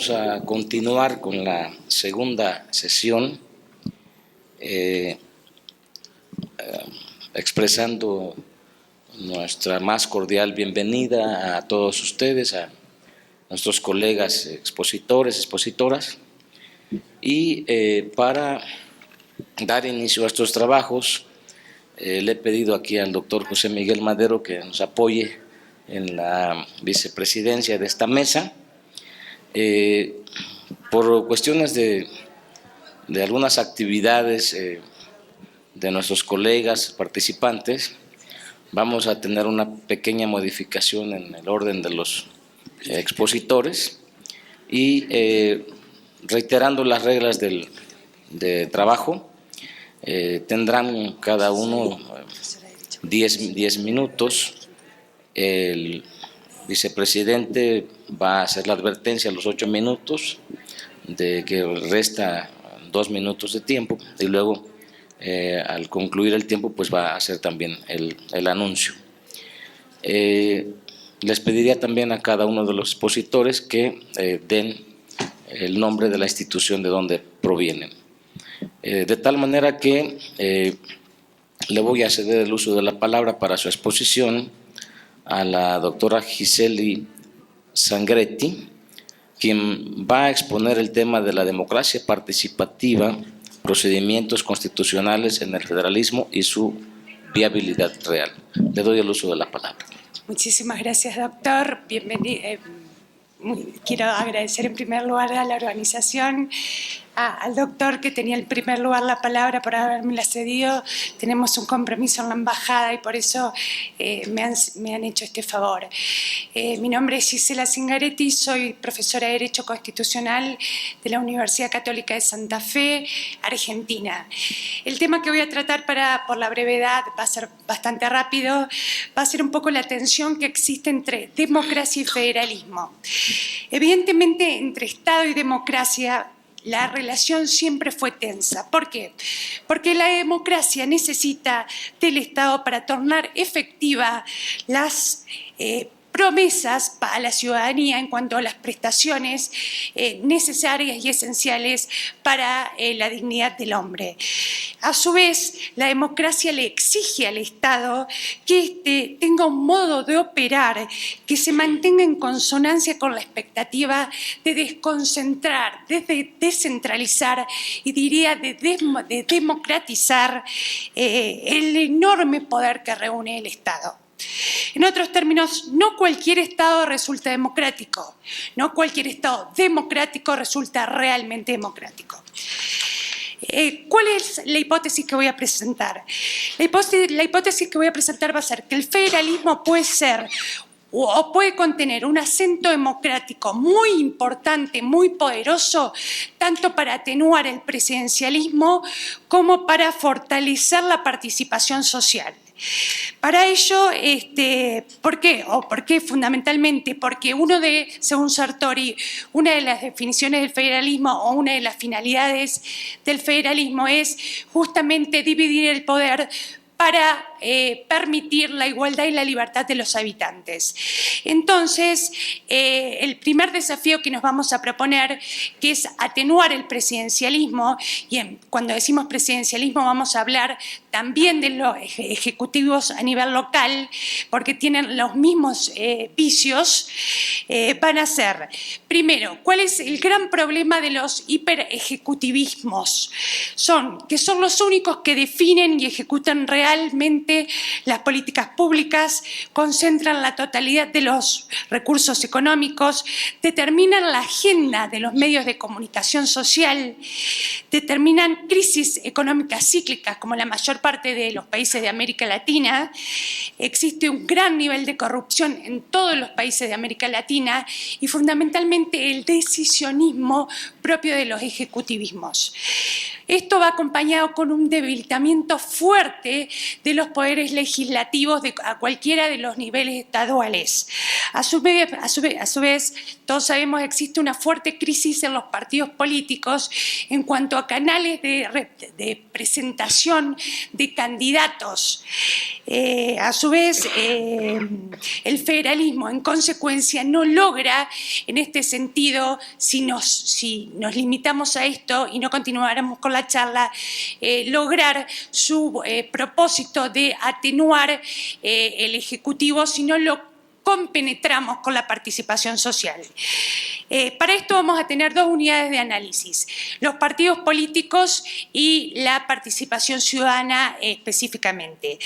vamos a continuar con la segunda sesión, expresando nuestra más cordial bienvenida a todos ustedes, a nuestros colegas expositores, expositoras, y para dar inicio a estos trabajos, le he pedido aquí al doctor José Miguel Madero que nos apoye en la vicepresidencia de esta mesa. Por cuestiones de algunas actividades de nuestros colegas participantes, vamos a tener una pequeña modificación en el orden de los expositores y reiterando las reglas de trabajo, tendrán cada uno 10 minutos. El vicepresidente va a hacer la advertencia a los 8 minutos de que resta 2 minutos de tiempo y luego al concluir el tiempo pues va a hacer también el anuncio. Les pediría también a cada uno de los expositores que den el nombre de la institución de donde provienen. De tal manera que le voy a ceder el uso de la palabra para su exposición a la doctora Giseli Sangretti, quien va a exponer el tema de la democracia participativa, procedimientos constitucionales en el federalismo y su viabilidad real. Le doy el uso de la palabra. Muchísimas gracias, doctor. Bienvenido. Quiero agradecer en primer lugar a la organización, al doctor que tenía en primer lugar la palabra por haberme cedido. Tenemos un compromiso en la embajada y por eso me han hecho este favor. Mi nombre es Gisela Zingaretti, soy profesora de Derecho Constitucional de la Universidad Católica de Santa Fe, Argentina. El tema que voy a tratar por la brevedad, va a ser bastante rápido, va a ser un poco la tensión que existe entre democracia y federalismo. Evidentemente, entre Estado y democracia, la relación siempre fue tensa. ¿Por qué? Porque la democracia necesita del Estado para tornar efectiva las promesas para la ciudadanía en cuanto a las prestaciones necesarias y esenciales para la dignidad del hombre. A su vez, la democracia le exige al Estado que éste tenga un modo de operar que se mantenga en consonancia con la expectativa de desconcentrar, de descentralizar y diría de democratizar el enorme poder que reúne el Estado. En otros términos, no cualquier Estado resulta democrático, no cualquier Estado democrático resulta realmente democrático. ¿Cuál es la hipótesis que voy a presentar? La hipótesis que voy a presentar va a ser que el federalismo puede ser o puede contener un acento democrático muy importante, muy poderoso, tanto para atenuar el presidencialismo como para fortalecer la participación social. Para ello, ¿por qué? ¿Por qué fundamentalmente? Porque según Sartori, una de las definiciones del federalismo o una de las finalidades del federalismo es justamente dividir el poder para permitir la igualdad y la libertad de los habitantes. Entonces, el primer desafío que nos vamos a proponer, que es atenuar el presidencialismo, y cuando decimos presidencialismo vamos a hablar también de los ejecutivos a nivel local, porque tienen los mismos vicios, van a ser, primero, ¿cuál es el gran problema de los hiperejecutivismos? Que son los únicos que definen y ejecutan realmente las políticas públicas, concentran la totalidad de los recursos económicos, determinan la agenda de los medios de comunicación social, determinan crisis económicas cíclicas como la mayor parte de los países de América Latina. Existe un gran nivel de corrupción en todos los países de América Latina y fundamentalmente el decisionismo propio de los ejecutivismos. Esto va acompañado con un debilitamiento fuerte de los poderes legislativos a cualquiera de los niveles estaduales. A su vez, todos sabemos que existe una fuerte crisis en los partidos políticos en cuanto a canales de presentación de candidatos. A su vez, el federalismo, en consecuencia, no logra, en este sentido, si nos limitamos a esto y no continuáramos con la charla, lograr su propósito de atenuar el Ejecutivo si no lo compenetramos con la participación social. Para esto vamos a tener dos unidades de análisis, los partidos políticos y la participación ciudadana específicamente.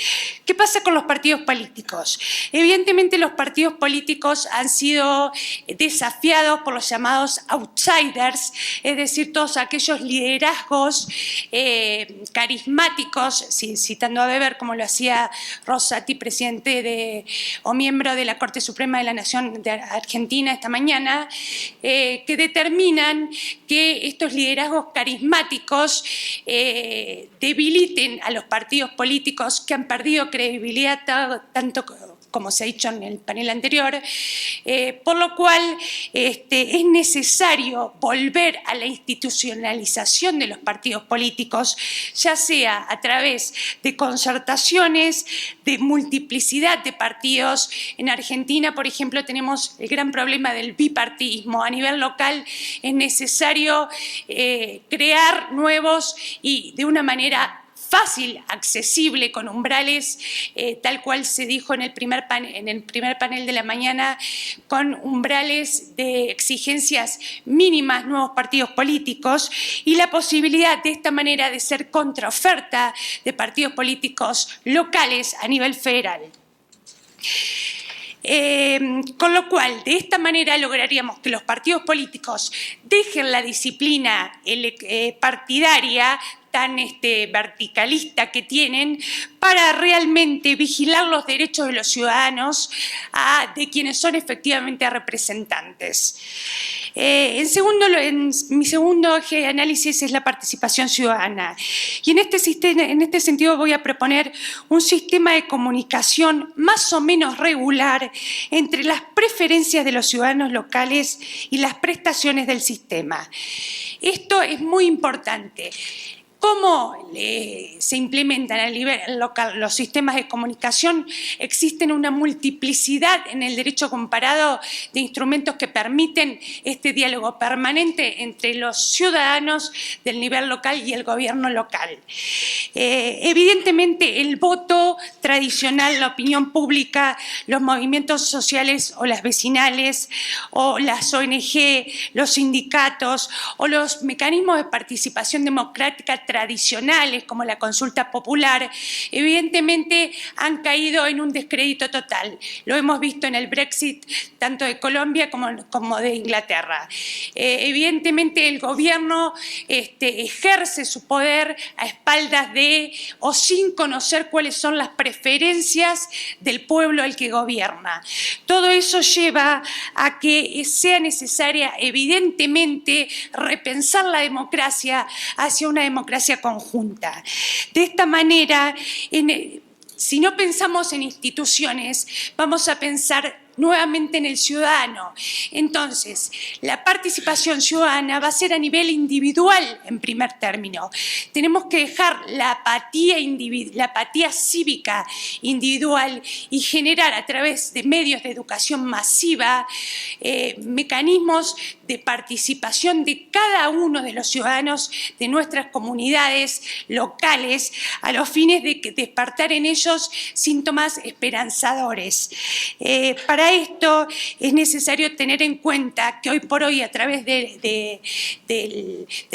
¿Qué pasa con los partidos políticos? Evidentemente los partidos políticos han sido desafiados por los llamados outsiders, es decir, todos aquellos liderazgos carismáticos, citando a Weber como lo hacía Rosati, presidente o miembro de la Corte Suprema de la Nación de Argentina esta mañana, que determinan que estos liderazgos carismáticos debiliten a los partidos políticos que han perdido credibilidad tanto como se ha dicho en el panel anterior, por lo cual es necesario volver a la institucionalización de los partidos políticos, ya sea a través de concertaciones, de multiplicidad de partidos. En Argentina, por ejemplo, tenemos el gran problema del bipartidismo. A nivel local es necesario crear nuevos y de una manera fácil, accesible, con umbrales, tal cual se dijo en el primer panel de la mañana, con umbrales de exigencias mínimas, nuevos partidos políticos, y la posibilidad de esta manera de ser contraoferta de partidos políticos locales a nivel federal. Con lo cual, de esta manera lograríamos que los partidos políticos dejen la disciplina partidaria tan verticalista que tienen para realmente vigilar los derechos de los ciudadanos, de quienes son efectivamente representantes. Mi segundo eje de análisis es la participación ciudadana. Y en este sentido voy a proponer un sistema de comunicación más o menos regular entre las preferencias de los ciudadanos locales y las prestaciones del sistema. Esto es muy importante. ¿Cómo se implementan a nivel local los sistemas de comunicación? Existen una multiplicidad en el derecho comparado de instrumentos que permiten este diálogo permanente entre los ciudadanos del nivel local y el gobierno local. Evidentemente, el voto tradicional, la opinión pública, los movimientos sociales o las vecinales, o las ONG, los sindicatos o los mecanismos de participación democrática tradicionales como la consulta popular, evidentemente han caído en un descrédito total. Lo hemos visto en el Brexit, tanto de Colombia como de Inglaterra. Evidentemente el gobierno ejerce su poder a espaldas de o sin conocer cuáles son las preferencias del pueblo al que gobierna. Todo eso lleva a que sea necesaria, evidentemente, repensar la democracia hacia una democracia conjunta. De esta manera, si no pensamos en instituciones, vamos a pensar nuevamente en el ciudadano. Entonces, la participación ciudadana va a ser a nivel individual en primer término. Tenemos que dejar la apatía cívica individual y generar a través de medios de educación masiva mecanismos de participación de cada uno de los ciudadanos de nuestras comunidades locales a los fines de despertar en ellos síntomas esperanzadores. Para esto es necesario tener en cuenta que hoy por hoy, a través del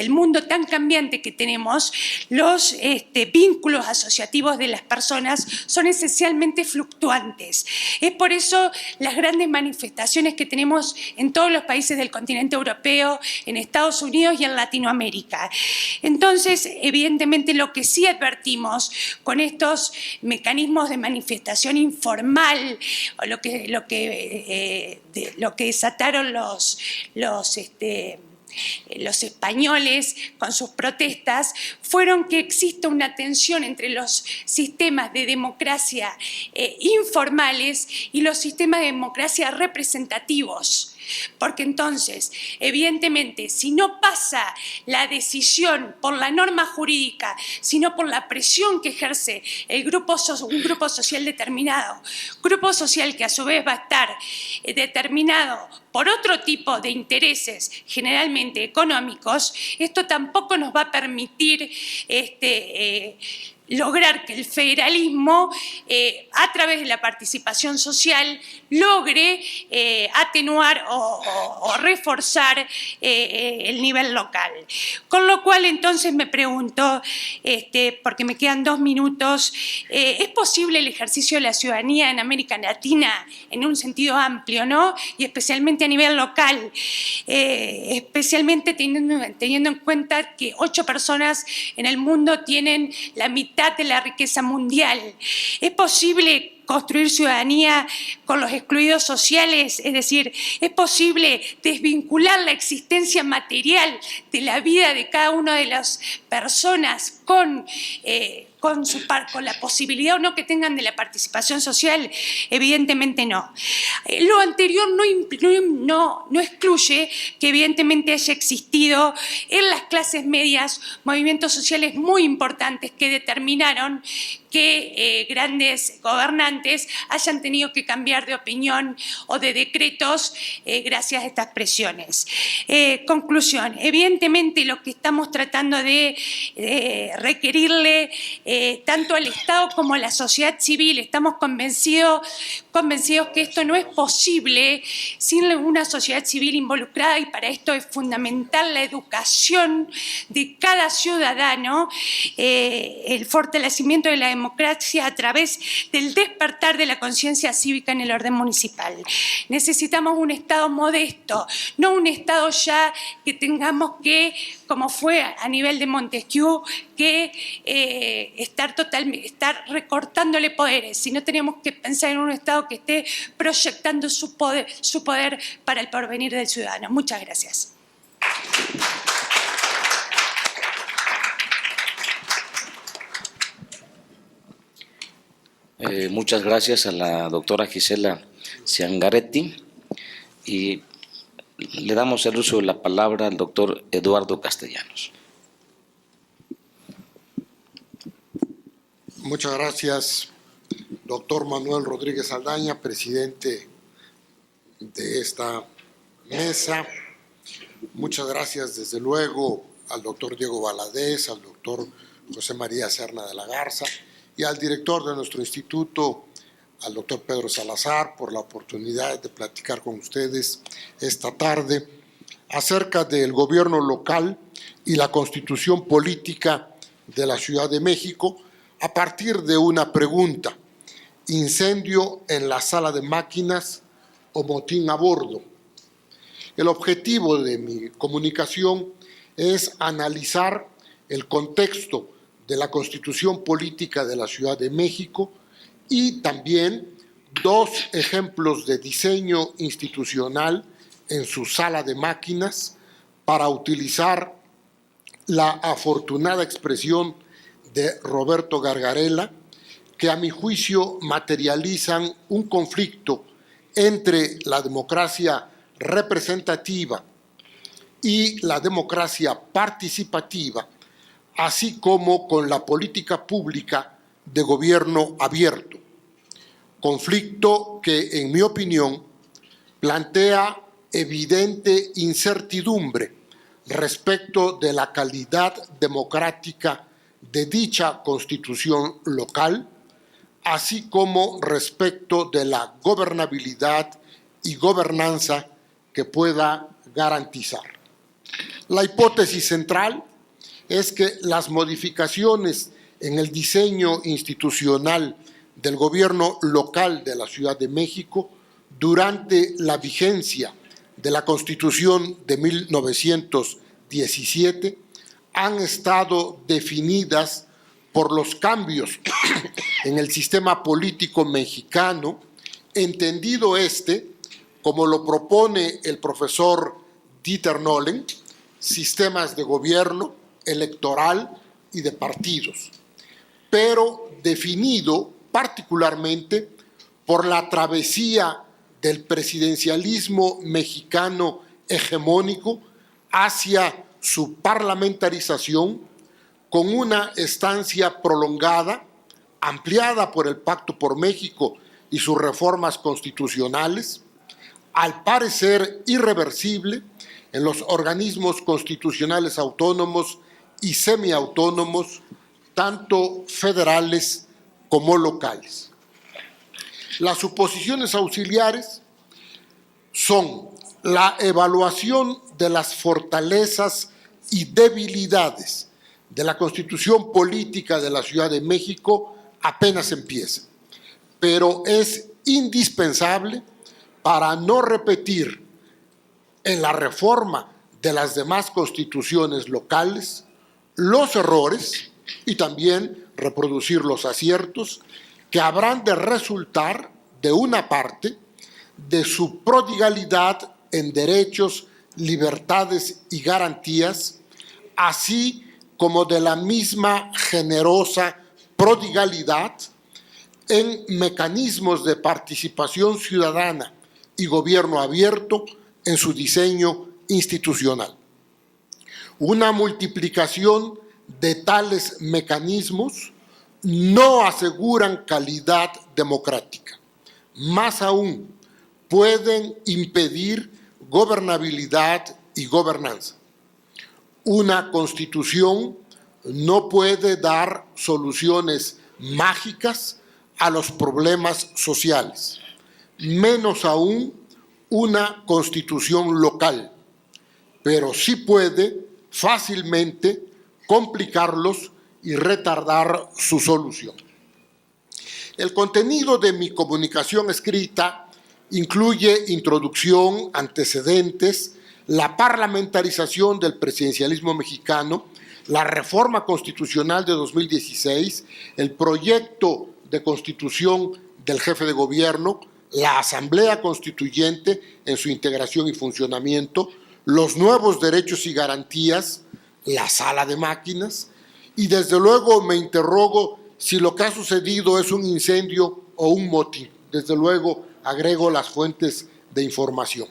mundo tan cambiante que tenemos, los vínculos asociativos de las personas son esencialmente fluctuantes. Es por eso las grandes manifestaciones que tenemos en todos los países del continente europeo, en Estados Unidos y en Latinoamérica. Entonces, evidentemente, lo que sí advertimos con estos mecanismos de manifestación informal, o lo que desataron los españoles con sus protestas fueron que exista una tensión entre los sistemas de democracia informales y los sistemas de democracia representativos. Porque entonces, evidentemente, si no pasa la decisión por la norma jurídica, sino por la presión que ejerce un grupo social determinado, grupo social que a su vez va a estar determinado por otro tipo de intereses, generalmente económicos, esto tampoco nos va a permitir lograr que el federalismo, a través de la participación social, logre atenuar o reforzar el nivel local. Con lo cual, entonces, me pregunto, porque me quedan 2 minutos, ¿es posible el ejercicio de la ciudadanía en América Latina en un sentido amplio, ¿no? Y especialmente a nivel local, especialmente teniendo en cuenta que 8 personas en el mundo tienen la mitad de la riqueza mundial? ¿Es posible construir ciudadanía con los excluidos sociales? Es decir, ¿es posible desvincular la existencia material de la vida de cada una de las personas con la posibilidad o no que tengan de la participación social? Evidentemente no. Lo anterior no excluye que evidentemente haya existido en las clases medias movimientos sociales muy importantes que determinaron que grandes gobernantes hayan tenido que cambiar de opinión o de decretos gracias a estas presiones. Conclusión, evidentemente lo que estamos tratando de requerirle tanto al Estado como a la sociedad civil, estamos convencidos que esto no es posible sin una sociedad civil involucrada, y para esto es fundamental la educación de cada ciudadano, el fortalecimiento de la democracia a través del despertar de la conciencia cívica en el orden municipal. Necesitamos un Estado modesto, no un Estado ya que tengamos que, como fue a nivel de Montesquieu, que estar recortándole poderes, sino tenemos que pensar en un Estado que esté proyectando su poder para el porvenir del ciudadano. Muchas gracias. Muchas gracias a la doctora Gisela Ciangaretti, y le damos el uso de la palabra al doctor Eduardo Castellanos. Muchas gracias, doctor Manuel Rodríguez Aldaña, presidente de esta mesa. Muchas gracias, desde luego, al doctor Diego Valadez, al doctor José María Serna de la Garza y al director de nuestro instituto, al doctor Pedro Salazar, por la oportunidad de platicar con ustedes esta tarde acerca del gobierno local y la constitución política de la Ciudad de México, a partir de una pregunta: ¿incendio en la sala de máquinas o motín a bordo? El objetivo de mi comunicación es analizar el contexto de la Constitución Política de la Ciudad de México y también 2 ejemplos de diseño institucional en su sala de máquinas, para utilizar la afortunada expresión de Roberto Gargarella, que a mi juicio materializan un conflicto entre la democracia representativa y la democracia participativa, así como con la política pública de gobierno abierto. Conflicto que, en mi opinión, plantea evidente incertidumbre respecto de la calidad democrática de dicha constitución local, así como respecto de la gobernabilidad y gobernanza que pueda garantizar. La hipótesis central es que las modificaciones en el diseño institucional del gobierno local de la Ciudad de México durante la vigencia de la Constitución de 1917 han estado definidas por los cambios en el sistema político mexicano, entendido como lo propone el profesor Dieter Nolen, sistemas de gobierno, electoral y de partidos, pero definido particularmente por la travesía del presidencialismo mexicano hegemónico hacia su parlamentarización con una estancia prolongada, ampliada por el Pacto por México y sus reformas constitucionales, al parecer irreversible en los organismos constitucionales autónomos y semiautónomos, tanto federales como locales. Las suposiciones auxiliares son la evaluación de las fortalezas y debilidades de la Constitución política de la Ciudad de México apenas empieza, pero es indispensable para no repetir en la reforma de las demás constituciones locales los errores y también reproducir los aciertos que habrán de resultar de una parte de su prodigalidad en derechos, libertades y garantías, así como de la misma generosa prodigalidad en mecanismos de participación ciudadana y gobierno abierto en su diseño institucional. Una multiplicación de tales mecanismos no aseguran calidad democrática. Más aún, pueden impedir gobernabilidad y gobernanza. Una constitución no puede dar soluciones mágicas a los problemas sociales, menos aún una constitución local, pero sí puede fácilmente complicarlos y retardar su solución. El contenido de mi comunicación escrita incluye introducción, antecedentes, la parlamentarización del presidencialismo mexicano, la reforma constitucional de 2016, el proyecto de constitución del jefe de gobierno, la Asamblea Constituyente en su integración y funcionamiento, los nuevos derechos y garantías, la sala de máquinas, y desde luego me interrogo si lo que ha sucedido es un incendio o un motín. Desde luego agrego las fuentes de información.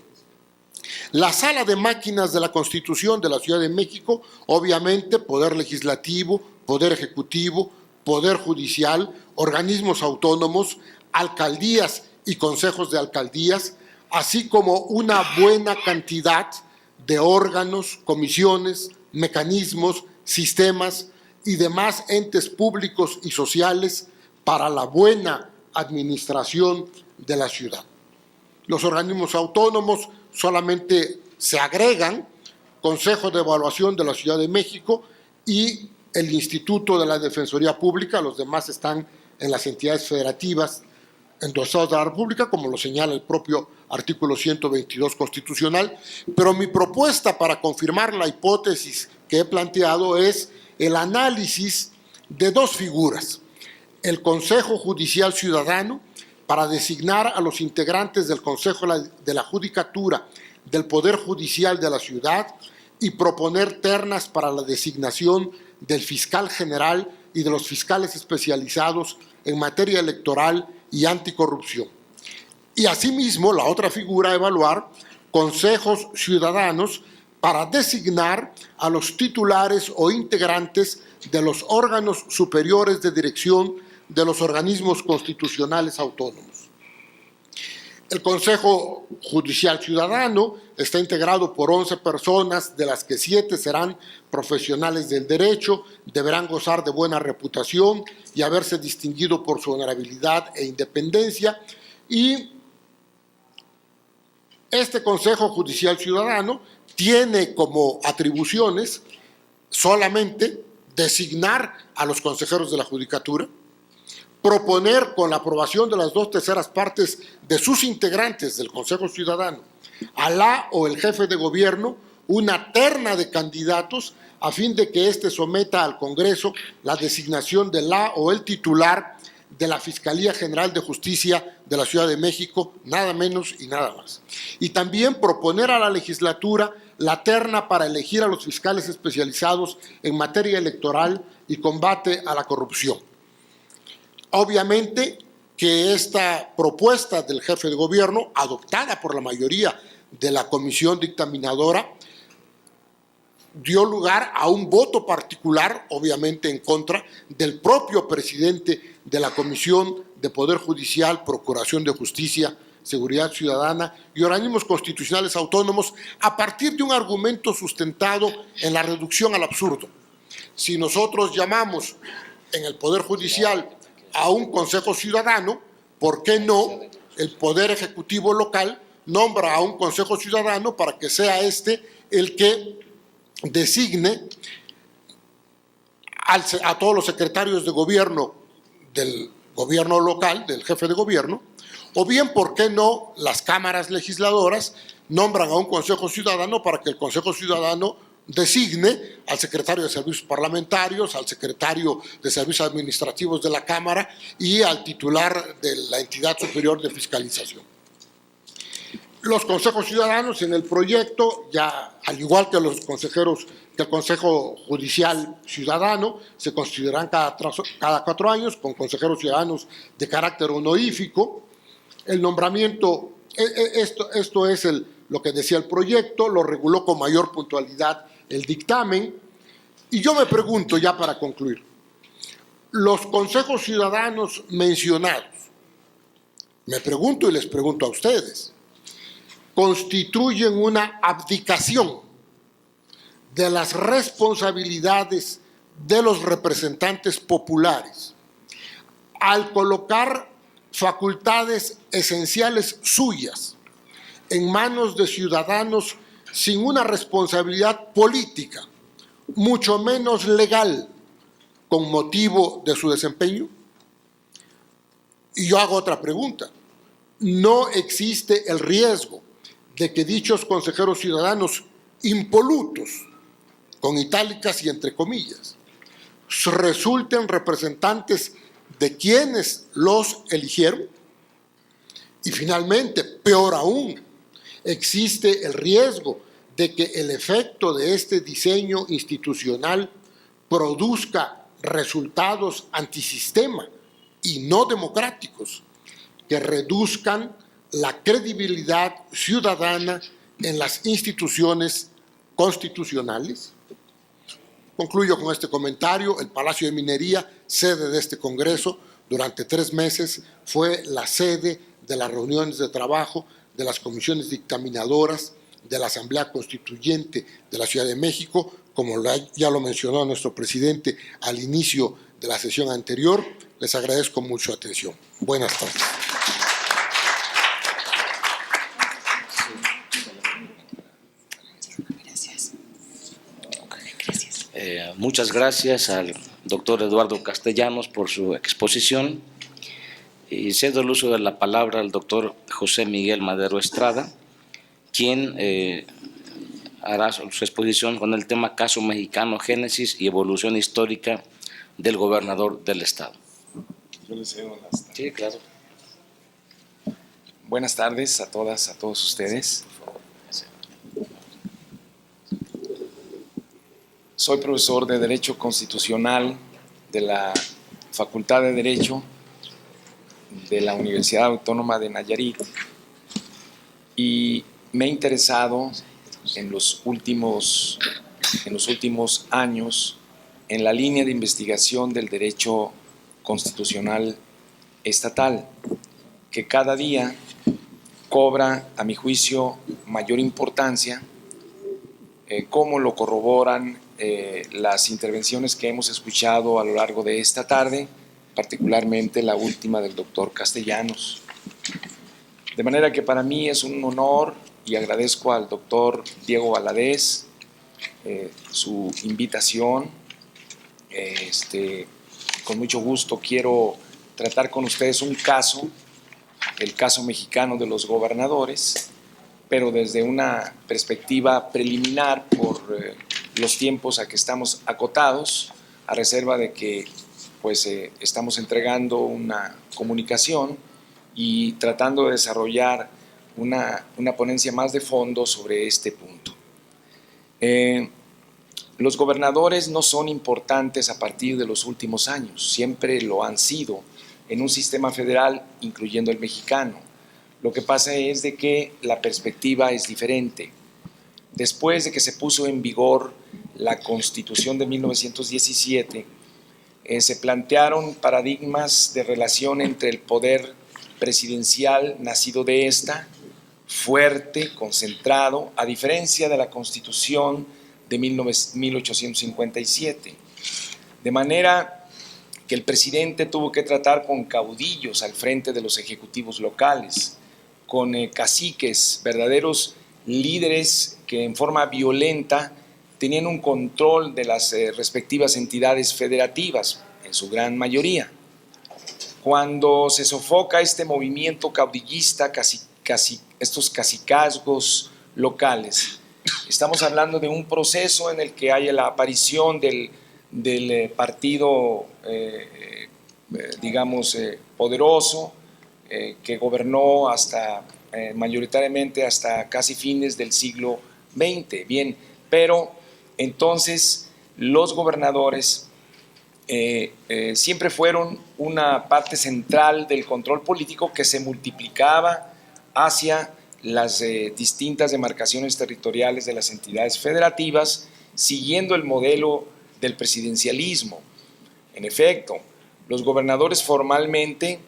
La sala de máquinas de la Constitución de la Ciudad de México, obviamente, poder legislativo, poder ejecutivo, poder judicial, organismos autónomos, alcaldías y consejos de alcaldías, así como una buena cantidad de órganos, comisiones, mecanismos, sistemas y demás entes públicos y sociales para la buena administración de la ciudad. Los organismos autónomos solamente se agregan Consejo de Evaluación de la Ciudad de México y el Instituto de la Defensoría Pública. Los demás están en las entidades federativas en los estados de la República, como lo señala el propio artículo 122 constitucional. Pero mi propuesta para confirmar la hipótesis que he planteado es el análisis de dos figuras: el Consejo Judicial Ciudadano, para designar a los integrantes del Consejo de la Judicatura del Poder Judicial de la Ciudad y proponer ternas para la designación del fiscal general y de los fiscales especializados en materia electoral y anticorrupción. Y asimismo, la otra figura a evaluar, consejos ciudadanos para designar a los titulares o integrantes de los órganos superiores de dirección de los organismos constitucionales autónomos. El Consejo Judicial Ciudadano está integrado por 11 personas, de las que 7 serán profesionales del derecho, deberán gozar de buena reputación y haberse distinguido por su honorabilidad e independencia. Y este Consejo Judicial Ciudadano tiene como atribuciones solamente designar a los consejeros de la Judicatura, proponer con la aprobación de las 2/3 partes de sus integrantes del Consejo Ciudadano a la o el jefe de gobierno una terna de candidatos a fin de que éste someta al Congreso la designación de la o el titular de la Fiscalía General de Justicia de la Ciudad de México, nada menos y nada más. Y también proponer a la legislatura la terna para elegir a los fiscales especializados en materia electoral y combate a la corrupción. Obviamente que esta propuesta del jefe de gobierno, adoptada por la mayoría de la comisión dictaminadora, dio lugar a un voto particular, obviamente en contra del propio presidente de la Comisión de Poder Judicial, Procuración de Justicia, Seguridad Ciudadana y organismos constitucionales autónomos, a partir de un argumento sustentado en la reducción al absurdo. Si nosotros llamamos en el Poder Judicial a un Consejo Ciudadano, ¿por qué no el Poder Ejecutivo local nombra a un Consejo Ciudadano para que sea este el que designe a todos los secretarios de gobierno del gobierno local, del jefe de gobierno? O bien, ¿por qué no las cámaras legisladoras nombran a un Consejo Ciudadano para que el Consejo Ciudadano designe al secretario de Servicios Parlamentarios, al secretario de Servicios Administrativos de la Cámara y al titular de la entidad superior de fiscalización? Los consejos ciudadanos en el proyecto, ya al igual que los consejeros del Consejo Judicial Ciudadano, se constituirán cada 4 años con consejeros ciudadanos de carácter honorífico. El nombramiento, esto es lo que decía el proyecto, lo reguló con mayor puntualidad el dictamen. Y yo me pregunto, ya para concluir, los consejos ciudadanos mencionados, me pregunto y les pregunto a ustedes, constituyen una abdicación de las responsabilidades de los representantes populares al colocar facultades esenciales suyas en manos de ciudadanos sin una responsabilidad política, mucho menos legal, con motivo de su desempeño. Y yo hago otra pregunta. ¿No existe el riesgo de que dichos consejeros ciudadanos impolutos, con itálicas y entre comillas, resulten representantes de quienes los eligieron? Y finalmente, peor aún, existe el riesgo de que el efecto de este diseño institucional produzca resultados antisistema y no democráticos que reduzcan la credibilidad ciudadana en las instituciones constitucionales. Concluyo con este comentario. El Palacio de Minería, sede de este Congreso, durante 3 meses fue la sede de las reuniones de trabajo de las comisiones dictaminadoras de la Asamblea Constituyente de la Ciudad de México, como ya lo mencionó nuestro presidente al inicio de la sesión anterior. Les agradezco mucho su atención. Buenas tardes. Muchas gracias al doctor Eduardo Castellanos por su exposición y cedo el uso de la palabra al doctor José Miguel Madero Estrada, quien hará su exposición con el tema Caso Mexicano, Génesis y Evolución Histórica del Gobernador del Estado. Yo les cedo las tardes. Sí, claro. Buenas tardes a todas, a todos ustedes. Soy profesor de Derecho Constitucional de la Facultad de Derecho de la Universidad Autónoma de Nayarit y me he interesado en los últimos años en la línea de investigación del derecho constitucional estatal, que cada día cobra, a mi juicio, mayor importancia, como lo corroboran las intervenciones que hemos escuchado a lo largo de esta tarde, particularmente la última del doctor Castellanos. De manera que para mí es un honor y agradezco al doctor Diego Valadez su invitación. Con mucho gusto quiero tratar con ustedes un caso, el caso mexicano de los gobernadores, pero desde una perspectiva preliminar por los tiempos a que estamos acotados, a reserva de que estamos entregando una comunicación y tratando de desarrollar una ponencia más de fondo sobre este punto. Los gobernadores no son importantes a partir de los últimos años, siempre lo han sido en un sistema federal, incluyendo el mexicano. Lo que pasa es de que la perspectiva es diferente. Después de que se puso en vigor la Constitución de 1917, se plantearon paradigmas de relación entre el poder presidencial nacido de esta, fuerte, concentrado, a diferencia de la Constitución de 1857. De manera que el presidente tuvo que tratar con caudillos al frente de los ejecutivos locales, con caciques, verdaderos líderes que en forma violenta tenían un control de las respectivas entidades federativas, en su gran mayoría. Cuando se sofoca este movimiento caudillista, estos cacicazgos locales, estamos hablando de un proceso en el que hay la aparición del partido, poderoso, que gobernó mayoritariamente hasta casi fines del siglo XX. Bien, pero entonces los gobernadores siempre fueron una parte central del control político que se multiplicaba hacia las distintas demarcaciones territoriales de las entidades federativas, siguiendo el modelo del presidencialismo. En efecto, los gobernadores formalmente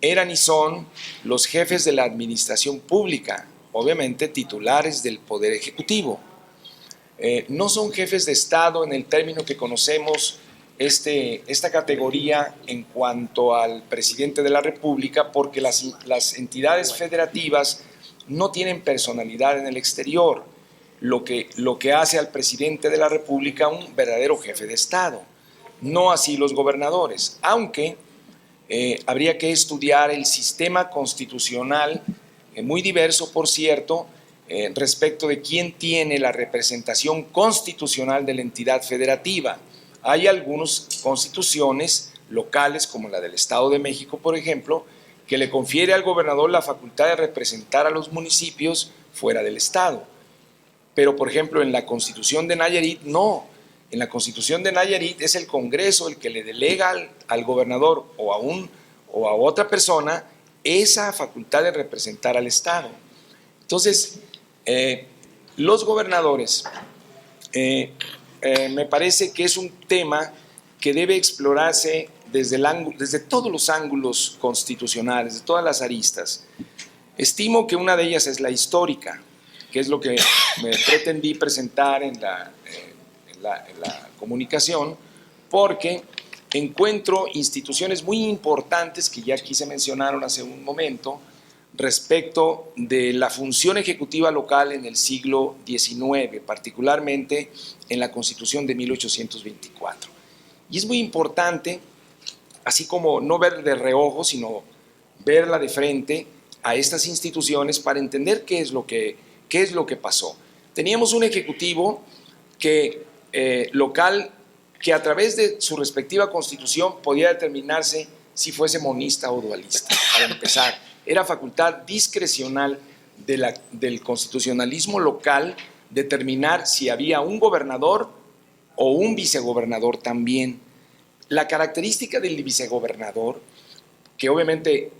eran y son los jefes de la administración pública, obviamente titulares del Poder Ejecutivo. No son jefes de Estado en el término que conocemos esta categoría en cuanto al presidente de la República, porque las entidades federativas no tienen personalidad en el exterior, lo que hace al presidente de la República un verdadero jefe de Estado. No así los gobernadores, aunque habría que estudiar el sistema constitucional, muy diverso, por cierto, respecto de quién tiene la representación constitucional de la entidad federativa. Hay algunas constituciones locales, como la del Estado de México, por ejemplo, que le confiere al gobernador la facultad de representar a los municipios fuera del Estado. Pero, por ejemplo, en la Constitución de Nayarit, no. En la Constitución de Nayarit es el Congreso el que le delega al gobernador o a otra persona esa facultad de representar al Estado. Entonces, los gobernadores, me parece que es un tema que debe explorarse desde todos los ángulos constitucionales, de todas las aristas. Estimo que una de ellas es la histórica, que es lo que me pretendí presentar en la comunicación, porque encuentro instituciones muy importantes que ya aquí se mencionaron hace un momento respecto de la función ejecutiva local en el siglo XIX, particularmente en la Constitución de 1824. Y es muy importante, así como no ver de reojo, sino verla de frente a estas instituciones para entender qué es lo que pasó. Teníamos un ejecutivo local que a través de su respectiva constitución podía determinarse si fuese monista o dualista. Para empezar, era facultad discrecional del constitucionalismo local determinar si había un gobernador o un vicegobernador también. La característica del vicegobernador, que obviamente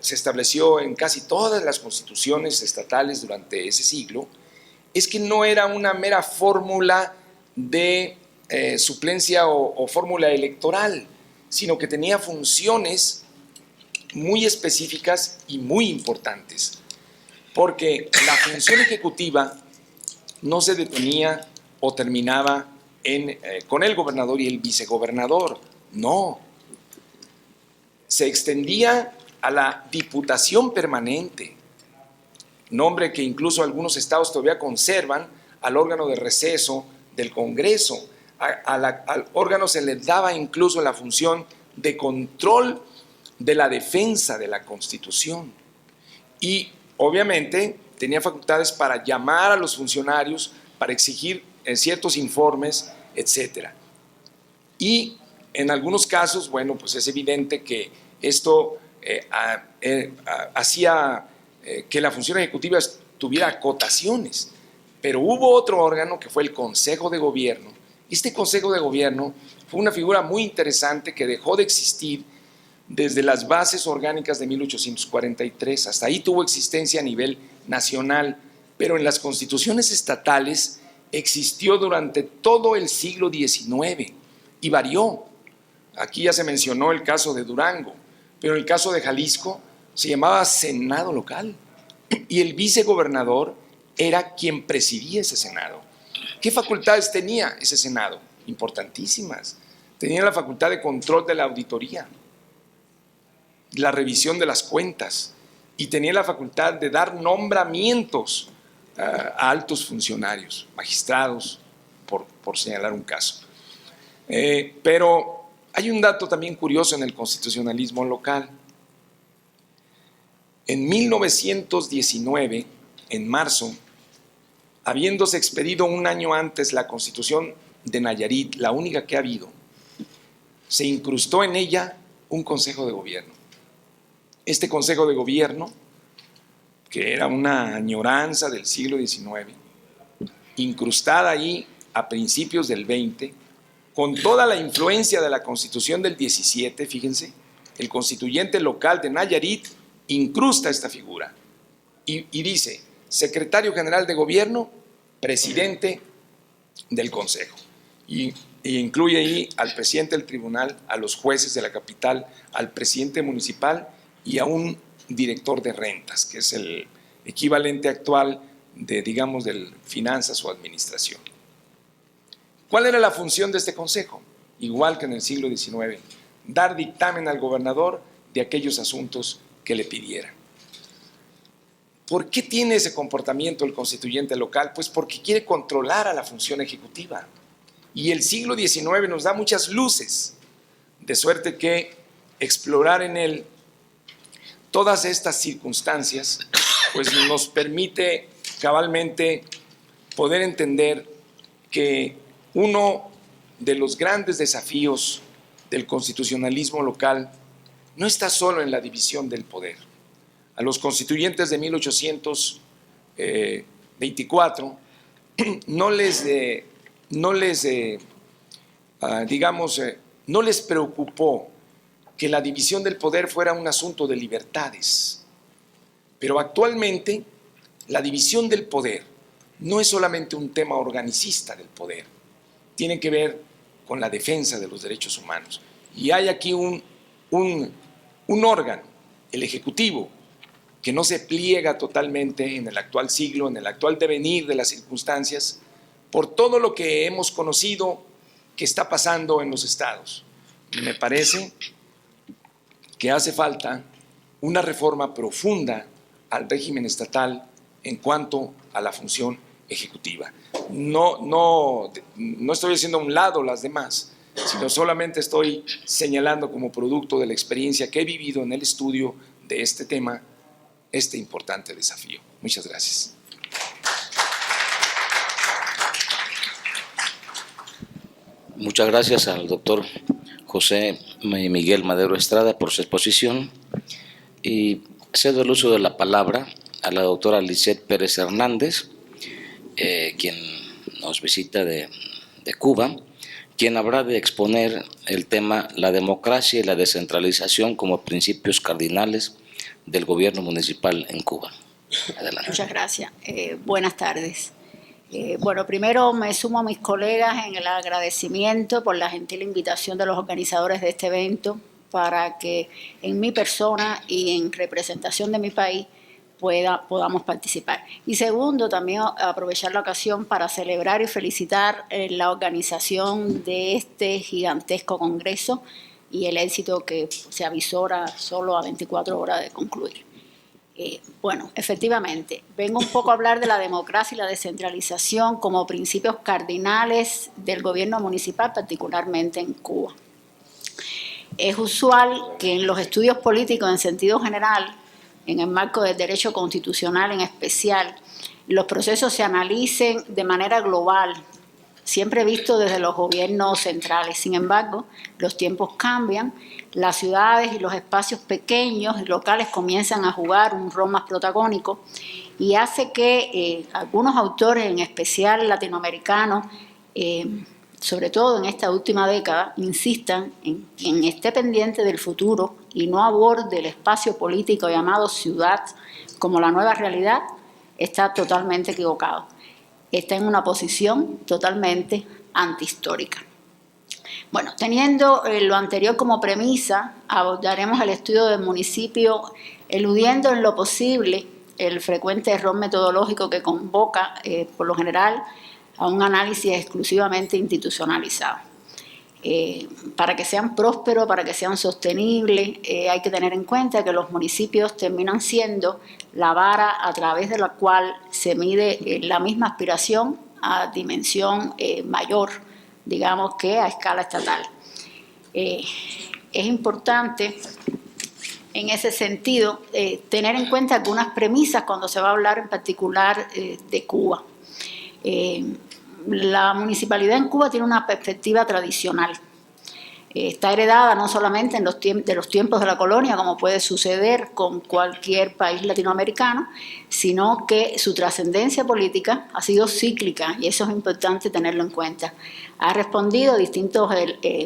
se estableció en casi todas las constituciones estatales durante ese siglo, es que no era una mera fórmula de suplencia o fórmula electoral, sino que tenía funciones muy específicas y muy importantes, porque la función ejecutiva no se detenía o terminaba con el gobernador y el vicegobernador, no. Se extendía a la Diputación Permanente, nombre que incluso algunos estados todavía conservan, al órgano de receso del Congreso. Al órgano se le daba incluso la función de control de la defensa de la Constitución. Y obviamente tenía facultades para llamar a los funcionarios, para exigir ciertos informes, etc. Y en algunos casos, bueno, pues es evidente que esto hacía que la función ejecutiva tuviera acotaciones. Pero hubo otro órgano que fue el Consejo de Gobierno. Este Consejo de Gobierno fue una figura muy interesante que dejó de existir desde las bases orgánicas de 1843. Hasta ahí tuvo existencia a nivel nacional, pero en las constituciones estatales existió durante todo el siglo XIX y varió. Aquí ya se mencionó el caso de Durango, pero en el caso de Jalisco se llamaba Senado Local y el vicegobernador era quien presidía ese Senado. ¿Qué facultades tenía ese Senado? Importantísimas. Tenía la facultad de control de la auditoría, la revisión de las cuentas, y tenía la facultad de dar nombramientos a altos funcionarios, magistrados, por señalar un caso. Pero hay un dato también curioso en el constitucionalismo local. En 1919, en marzo, habiéndose expedido un año antes la Constitución de Nayarit, la única que ha habido, se incrustó en ella un Consejo de Gobierno. Este Consejo de Gobierno, que era una añoranza del siglo XIX, incrustada ahí a principios del XX, con toda la influencia de la Constitución del 17, fíjense, el constituyente local de Nayarit incrusta esta figura y dice: secretario general de gobierno, presidente del Consejo. Y incluye ahí al presidente del tribunal, a los jueces de la capital, al presidente municipal y a un director de rentas, que es el equivalente actual de, digamos, de finanzas o administración. ¿Cuál era la función de este consejo? Igual que en el siglo XIX, dar dictamen al gobernador de aquellos asuntos que le pidieran. ¿Por qué tiene ese comportamiento el constituyente local? Pues porque quiere controlar a la función ejecutiva. Y el siglo XIX nos da muchas luces, de suerte que explorar en él todas estas circunstancias pues nos permite cabalmente poder entender que uno de los grandes desafíos del constitucionalismo local no está solo en la división del poder. A los constituyentes de 1824 no les preocupó que la división del poder fuera un asunto de libertades. Pero actualmente la división del poder no es solamente un tema organicista del poder, tiene que ver con la defensa de los derechos humanos. Y hay aquí un órgano, el Ejecutivo, que no se pliega totalmente en el actual siglo, en el actual devenir de las circunstancias, por todo lo que hemos conocido que está pasando en los estados. Me parece que hace falta una reforma profunda al régimen estatal en cuanto a la función ejecutiva. No estoy haciendo a un lado las demás, sino solamente estoy señalando como producto de la experiencia que he vivido en el estudio de este tema, este importante desafío. Muchas gracias. Muchas gracias al doctor José Miguel Madero Estrada por su exposición, y cedo el uso de la palabra a la doctora Lisette Pérez Hernández, quien nos visita de Cuba, quien habrá de exponer el tema la democracia y la descentralización como principios cardinales del gobierno municipal en Cuba. Adelante. Muchas gracias. Buenas tardes. Bueno, primero me sumo a mis colegas en el agradecimiento por la gentil invitación de los organizadores de este evento para que en mi persona y en representación de mi país podamos participar. Y segundo, también aprovechar la ocasión para celebrar y felicitar la organización de este gigantesco congreso y el éxito que se avisora solo a 24 horas de concluir. Bueno, efectivamente, vengo un poco a hablar de la democracia y la descentralización como principios cardinales del gobierno municipal, particularmente en Cuba. Es usual que en los estudios políticos en sentido general, en el marco del derecho constitucional en especial, los procesos se analicen de manera global, siempre visto desde los gobiernos centrales. Sin embargo, los tiempos cambian, las ciudades y los espacios pequeños y locales comienzan a jugar un rol más protagónico y hace que algunos autores, en especial latinoamericanos, sobre todo en esta última década, insistan en quien esté pendiente del futuro y no aborde el espacio político llamado ciudad como la nueva realidad, está totalmente equivocado. Está en una posición totalmente antihistórica. Bueno, teniendo lo anterior como premisa, abordaremos el estudio del municipio eludiendo en lo posible el frecuente error metodológico que convoca, por lo general, a un análisis exclusivamente institucionalizado. Para que sean prósperos, para que sean sostenibles, hay que tener en cuenta que los municipios terminan siendo la vara a través de la cual se mide la misma aspiración a dimensión mayor, digamos, que a escala estatal. Es importante, en ese sentido, tener en cuenta algunas premisas cuando se va a hablar en particular de Cuba. La municipalidad en Cuba tiene una perspectiva tradicional. Está heredada no solamente de los tiempos de la colonia, como puede suceder con cualquier país latinoamericano, sino que su trascendencia política ha sido cíclica, y eso es importante tenerlo en cuenta. Ha respondido a distintos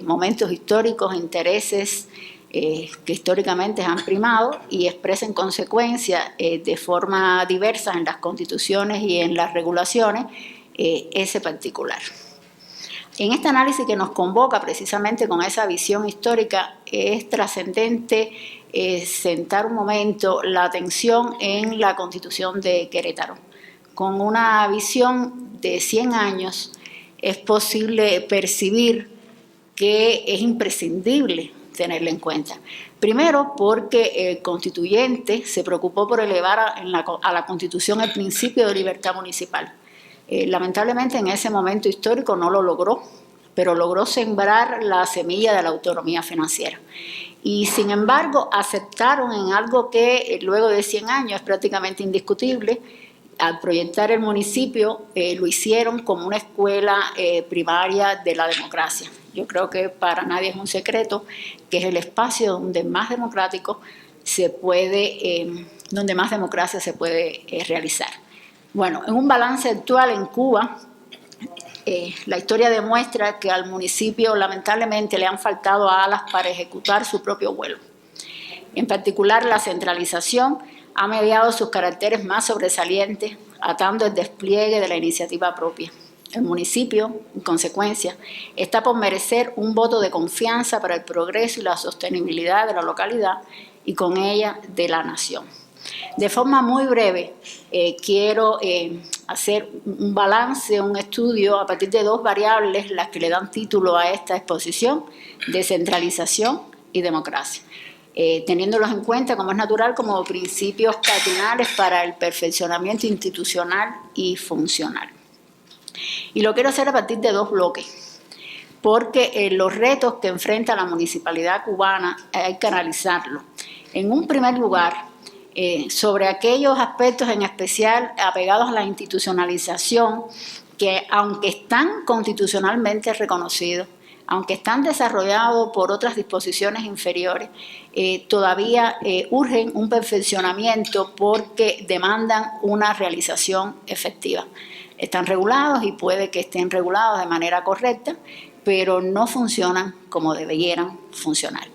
momentos históricos, intereses que históricamente han primado y expresa en consecuencia de forma diversa en las constituciones y en las regulaciones ese particular. En este análisis que nos convoca precisamente con esa visión histórica, es trascendente sentar un momento la atención en la Constitución de Querétaro. Con una visión de 100 años es posible percibir que es imprescindible tenerla en cuenta. Primero, porque el constituyente se preocupó por elevar a la Constitución el principio de libertad municipal. Lamentablemente en ese momento histórico no lo logró, pero logró sembrar la semilla de la autonomía financiera. Y sin embargo aceptaron en algo que luego de 100 años es prácticamente indiscutible. Al proyectar el municipio lo hicieron como una escuela primaria de la democracia. Yo creo que para nadie es un secreto que es el espacio donde más democrático donde más democracia se puede realizar. Bueno, en un balance actual en Cuba, la historia demuestra que al municipio lamentablemente le han faltado alas para ejecutar su propio vuelo. En particular, la centralización ha mediado sus caracteres más sobresalientes, atando el despliegue de la iniciativa propia. El municipio, en consecuencia, está por merecer un voto de confianza para el progreso y la sostenibilidad de la localidad y con ella de la nación. De forma muy breve, quiero hacer un balance, un estudio a partir de dos variables, las que le dan título a esta exposición: descentralización y democracia, teniéndolos en cuenta, como es natural, como principios cardinales para el perfeccionamiento institucional y funcional. Y lo quiero hacer a partir de dos bloques, porque los retos que enfrenta la municipalidad cubana hay que analizarlos. En un primer lugar, sobre aquellos aspectos en especial apegados a la institucionalización que, aunque están constitucionalmente reconocidos, aunque están desarrollados por otras disposiciones inferiores, todavía urgen un perfeccionamiento porque demandan una realización efectiva. Están regulados y puede que estén regulados de manera correcta, pero no funcionan como debieran funcionar.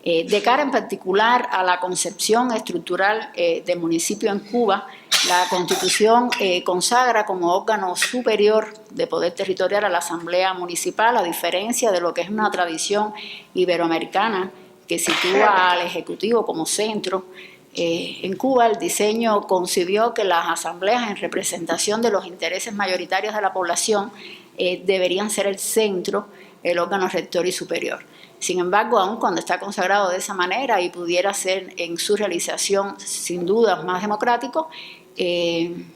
De cara en particular a la concepción estructural del municipio en Cuba, la Constitución consagra como órgano superior de poder territorial a la Asamblea Municipal, a diferencia de lo que es una tradición iberoamericana que sitúa al Ejecutivo como centro. En Cuba el diseño concibió que las asambleas en representación de los intereses mayoritarios de la población deberían ser el centro, el órgano rector y superior. Sin embargo, aun cuando está consagrado de esa manera y pudiera ser en su realización sin duda más democrático, en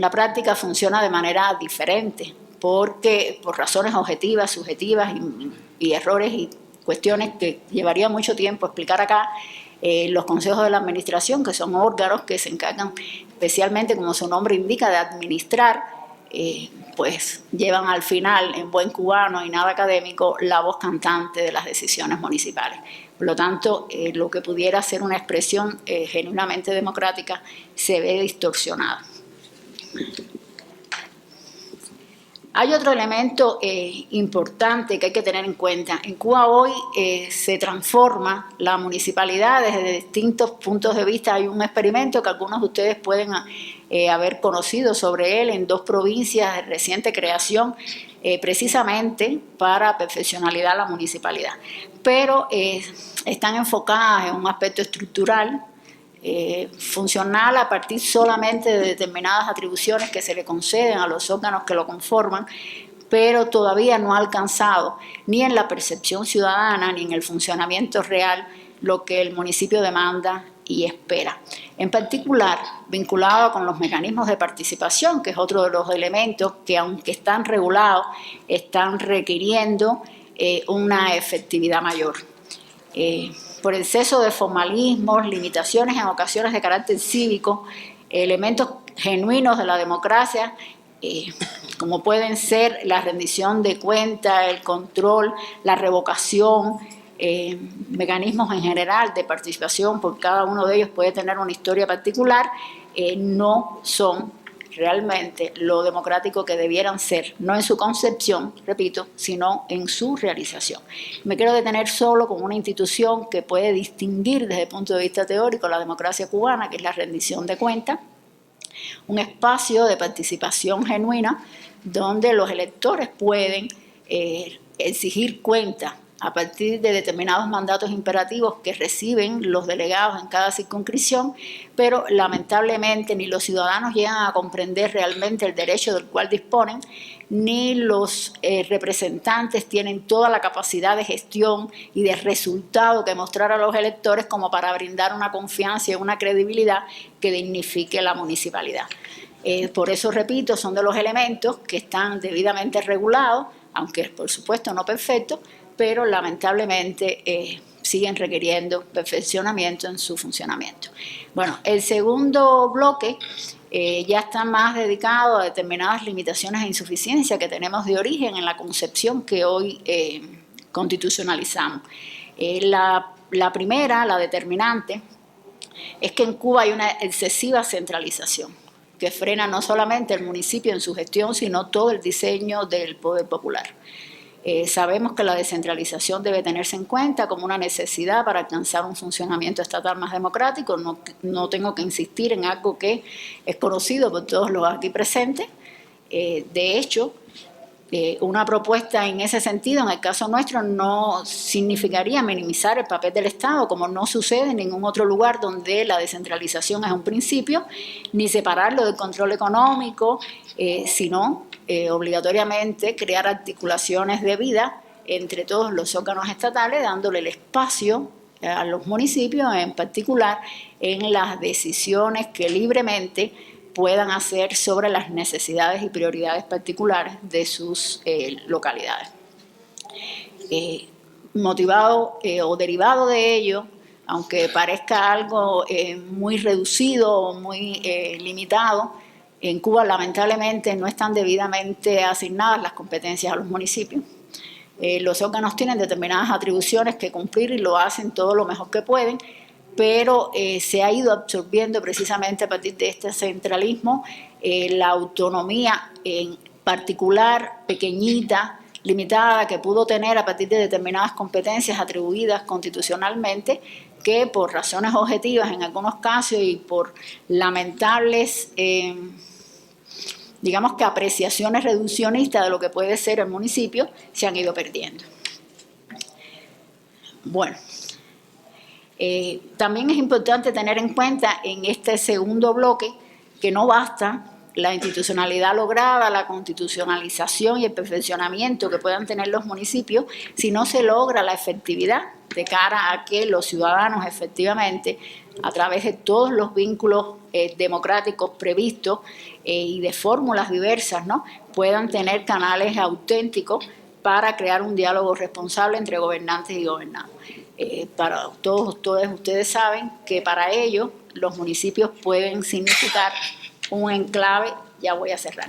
la práctica funciona de manera diferente, porque por razones objetivas, subjetivas y errores y cuestiones que llevaría mucho tiempo explicar acá, los consejos de la administración, que son órganos que se encargan especialmente, como su nombre indica, de administrar, pues llevan al final, en buen cubano y nada académico, la voz cantante de las decisiones municipales. Por lo tanto, lo que pudiera ser una expresión genuinamente democrática se ve distorsionada. Hay otro elemento importante que hay que tener en cuenta. En Cuba hoy se transforma la municipalidad desde distintos puntos de vista. Hay un experimento que algunos de ustedes pueden haber conocido sobre él en 2 provincias de reciente creación, precisamente para perfeccionalidad de la municipalidad. Pero están enfocadas en un aspecto estructural, funcional a partir solamente de determinadas atribuciones que se le conceden a los órganos que lo conforman, pero todavía no ha alcanzado ni en la percepción ciudadana ni en el funcionamiento real lo que el municipio demanda y espera. En particular, vinculado con los mecanismos de participación, que es otro de los elementos que, aunque están regulados, están requiriendo una efectividad mayor. Por exceso de formalismos, limitaciones en ocasiones de carácter cívico, elementos genuinos de la democracia, como pueden ser la rendición de cuentas, el control, la revocación, mecanismos en general de participación, por cada uno de ellos puede tener una historia particular, no son realmente lo democrático que debieran ser, no en su concepción, repito, sino en su realización. Me quiero detener solo con una institución que puede distinguir desde el punto de vista teórico la democracia cubana, que es la rendición de cuentas, un espacio de participación genuina donde los electores pueden exigir cuentas a partir de determinados mandatos imperativos que reciben los delegados en cada circunscripción, pero lamentablemente ni los ciudadanos llegan a comprender realmente el derecho del cual disponen, ni los representantes tienen toda la capacidad de gestión y de resultado que mostrar a los electores como para brindar una confianza y una credibilidad que dignifique la municipalidad. Por eso, repito, son de los elementos que están debidamente regulados, aunque por supuesto no perfectos, pero lamentablemente siguen requiriendo perfeccionamiento en su funcionamiento. Bueno, el segundo bloque ya está más dedicado a determinadas limitaciones e insuficiencias que tenemos de origen en la concepción que hoy constitucionalizamos. La primera, la determinante, es que en Cuba hay una excesiva centralización que frena no solamente el municipio en su gestión, sino todo el diseño del poder popular. Sabemos que la descentralización debe tenerse en cuenta como una necesidad para alcanzar un funcionamiento estatal más democrático. No tengo que insistir en algo que es conocido por todos los aquí presentes. De hecho, una propuesta en ese sentido, en el caso nuestro, no significaría minimizar el papel del Estado, como no sucede en ningún otro lugar donde la descentralización es un principio, ni separarlo del control económico, sino obligatoriamente crear articulaciones de vida entre todos los órganos estatales, dándole el espacio a los municipios, en particular en las decisiones que libremente puedan hacer sobre las necesidades y prioridades particulares de sus localidades. Motivado o derivado de ello, aunque parezca algo muy reducido o muy limitado, en Cuba lamentablemente no están debidamente asignadas las competencias a los municipios. Los órganos tienen determinadas atribuciones que cumplir y lo hacen todo lo mejor que pueden, pero se ha ido absorbiendo precisamente a partir de este centralismo la autonomía en particular, pequeñita, limitada, que pudo tener a partir de determinadas competencias atribuidas constitucionalmente, que por razones objetivas en algunos casos y por lamentables, digamos que apreciaciones reduccionistas de lo que puede ser el municipio, se han ido perdiendo. Bueno. También es importante tener en cuenta en este segundo bloque que no basta la institucionalidad lograda, la constitucionalización y el perfeccionamiento que puedan tener los municipios si no se logra la efectividad de cara a que los ciudadanos efectivamente, a través de todos los vínculos democráticos previstos y de fórmulas diversas, ¿no?, puedan tener canales auténticos para crear un diálogo responsable entre gobernantes y gobernados. Para todos ustedes saben que para ello los municipios pueden significar un enclave, ya voy a cerrar,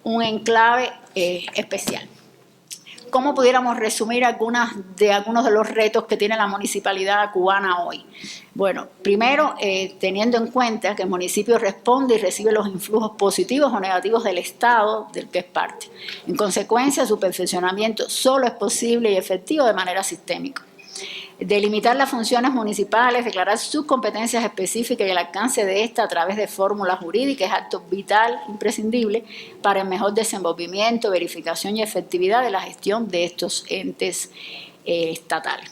un enclave especial. ¿Cómo pudiéramos resumir algunos de los retos que tiene la municipalidad cubana hoy? Bueno, primero, teniendo en cuenta que el municipio responde y recibe los influjos positivos o negativos del Estado del que es parte. En consecuencia, su perfeccionamiento solo es posible y efectivo de manera sistémica. Delimitar las funciones municipales, declarar sus competencias específicas y el alcance de éstas a través de fórmulas jurídicas es acto vital, imprescindible, para el mejor desenvolvimiento, verificación y efectividad de la gestión de estos entes estatales.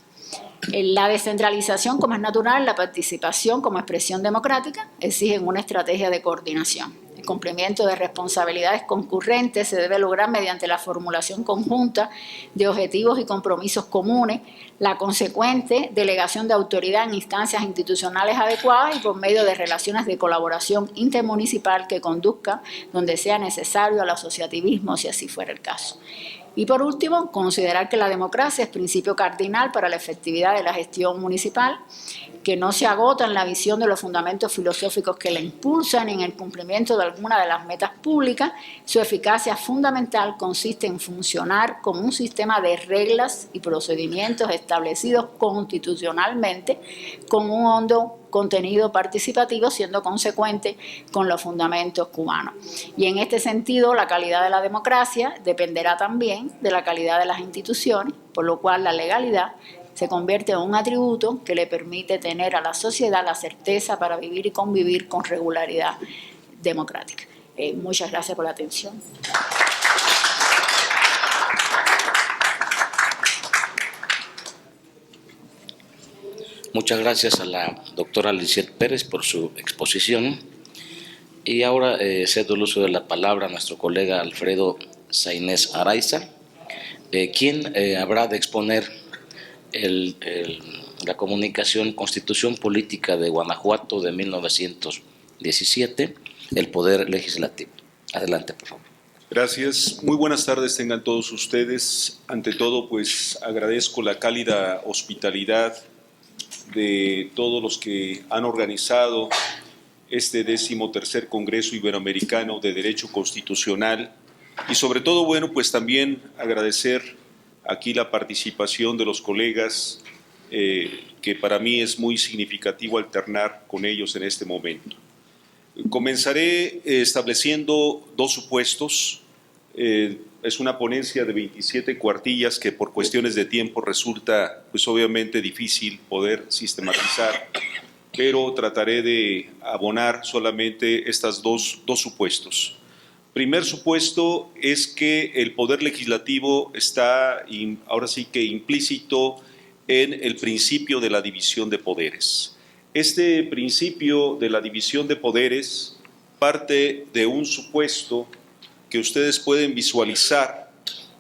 La descentralización, como es natural, la participación como expresión democrática, exigen una estrategia de coordinación. El cumplimiento de responsabilidades concurrentes se debe lograr mediante la formulación conjunta de objetivos y compromisos comunes, la consecuente delegación de autoridad en instancias institucionales adecuadas y por medio de relaciones de colaboración intermunicipal que conduzca donde sea necesario al asociativismo, si así fuera el caso. Y por último, considerar que la democracia es principio cardinal para la efectividad de la gestión municipal, que no se agota en la visión de los fundamentos filosóficos que la impulsan en el cumplimiento de alguna de las metas públicas. Su eficacia fundamental consiste en funcionar como un sistema de reglas y procedimientos establecidos constitucionalmente con un hondo contenido participativo, siendo consecuente con los fundamentos cubanos. Y en este sentido, la calidad de la democracia dependerá también de la calidad de las instituciones, por lo cual la legalidad se convierte en un atributo que le permite tener a la sociedad la certeza para vivir y convivir con regularidad democrática. Muchas gracias por la atención. Muchas gracias a la doctora Lizeth Pérez por su exposición. Y ahora cedo el uso de la palabra a nuestro colega Alfredo Sainés Araiza, quien habrá de exponer la comunicación Constitución Política de Guanajuato de 1917, el Poder Legislativo. Adelante, por favor. Gracias. Muy buenas tardes tengan todos ustedes. Ante todo, pues agradezco la cálida hospitalidad de todos los que han organizado este 13º Congreso Iberoamericano de Derecho Constitucional y sobre todo, bueno, pues también agradecer aquí la participación de los colegas que para mí es muy significativo alternar con ellos en este momento. Comenzaré estableciendo dos supuestos. Es una ponencia de 27 cuartillas que por cuestiones de tiempo resulta pues obviamente difícil poder sistematizar, pero trataré de abonar solamente estos dos supuestos. Primer supuesto es que el Poder Legislativo está ahora sí que implícito en el principio de la división de poderes. Este principio de la división de poderes parte de un supuesto que ustedes pueden visualizar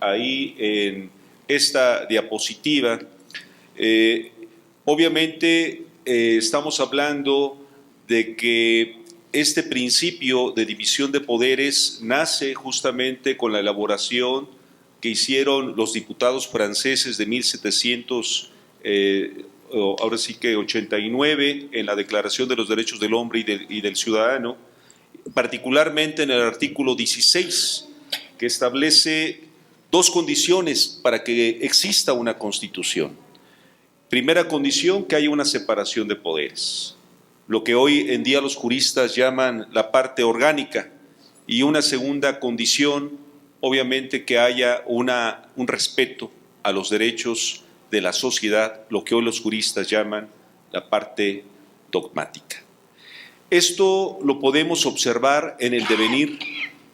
ahí en esta diapositiva. Obviamente estamos hablando de que este principio de división de poderes nace justamente con la elaboración que hicieron los diputados franceses de 1789 en la Declaración de los Derechos del Hombre y del Ciudadano, particularmente en el artículo 16, que establece dos condiciones para que exista una constitución. Primera condición, que haya una separación de poderes, lo que hoy en día los juristas llaman la parte orgánica, y una segunda condición, obviamente, que haya un respeto a los derechos de la sociedad, lo que hoy los juristas llaman la parte dogmática. Esto lo podemos observar en el devenir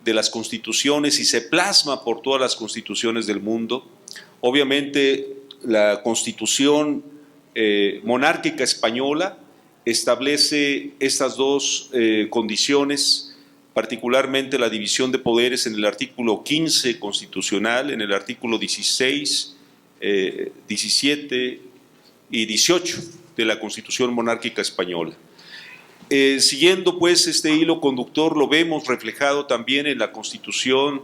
de las constituciones y se plasma por todas las constituciones del mundo. Obviamente, la Constitución monárquica española establece estas dos condiciones, particularmente la división de poderes en el artículo 15 constitucional, en el artículo 16, 17 y 18 de la Constitución monárquica española. Siguiendo pues este hilo conductor, lo vemos reflejado también en la Constitución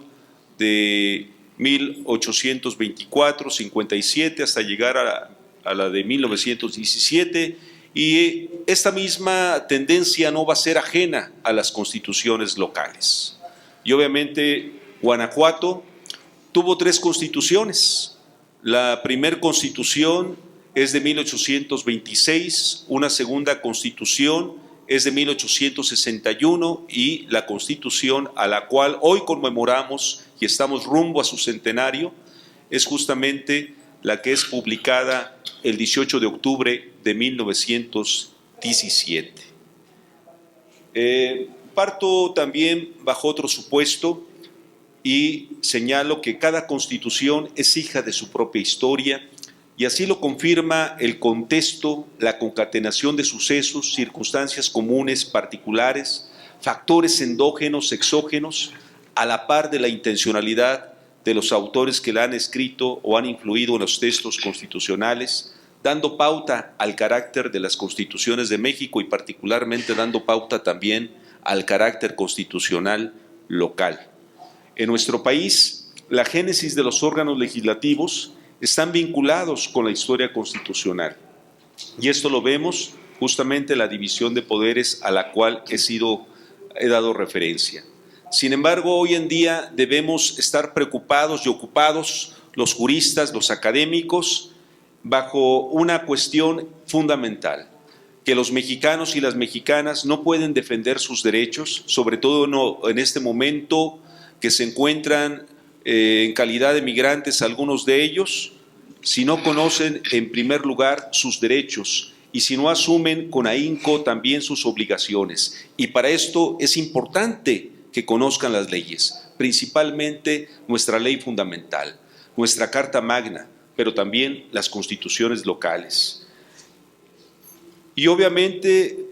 de 1824, 57, hasta llegar a la de 1917, y esta misma tendencia no va a ser ajena a las constituciones locales. Y obviamente Guanajuato tuvo 3 constituciones. La primera constitución es de 1826, una segunda constitución es de 1861 y la constitución a la cual hoy conmemoramos y estamos rumbo a su centenario es justamente la que es publicada el 18 de octubre de 1917. Parto también bajo otro supuesto y señalo que cada constitución es hija de su propia historia y así lo confirma el contexto, la concatenación de sucesos, circunstancias comunes, particulares, factores endógenos, exógenos, a la par de la intencionalidad de los autores que la han escrito o han influido en los textos constitucionales, dando pauta al carácter de las constituciones de México y particularmente dando pauta también al carácter constitucional local. En nuestro país, la génesis de los órganos legislativos están vinculados con la historia constitucional y esto lo vemos justamente en la división de poderes a la cual he dado referencia. Sin embargo, hoy en día debemos estar preocupados y ocupados los juristas, los académicos, bajo una cuestión fundamental, que los mexicanos y las mexicanas no pueden defender sus derechos, sobre todo en este momento que se encuentran en calidad de migrantes algunos de ellos, si no conocen en primer lugar sus derechos y si no asumen con ahínco también sus obligaciones. Y para esto es importante que conozcan las leyes, principalmente nuestra ley fundamental, nuestra Carta Magna, pero también las constituciones locales. Y obviamente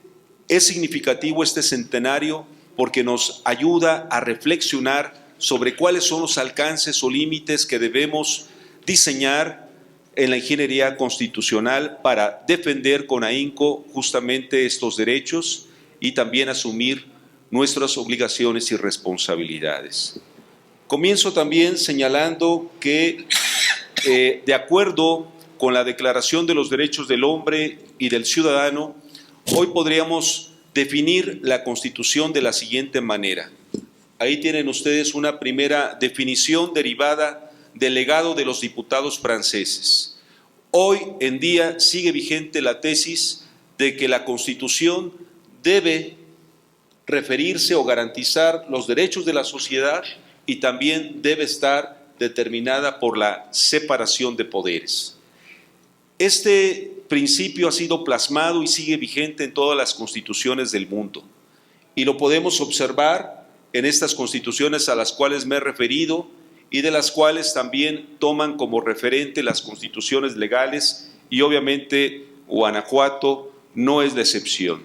es significativo este centenario porque nos ayuda a reflexionar sobre cuáles son los alcances o límites que debemos diseñar en la ingeniería constitucional para defender con ahínco justamente estos derechos y también asumir nuestras obligaciones y responsabilidades. Comienzo también señalando que de acuerdo con la Declaración de los Derechos del Hombre y del Ciudadano, hoy podríamos definir la Constitución de la siguiente manera. Ahí tienen ustedes una primera definición derivada del legado de los diputados franceses. Hoy en día sigue vigente la tesis de que la Constitución debe referirse o garantizar los derechos de la sociedad y también debe estar determinada por la separación de poderes. Este principio ha sido plasmado y sigue vigente en todas las constituciones del mundo y lo podemos observar en estas constituciones a las cuales me he referido y de las cuales también toman como referente las constituciones legales y obviamente Guanajuato no es la excepción,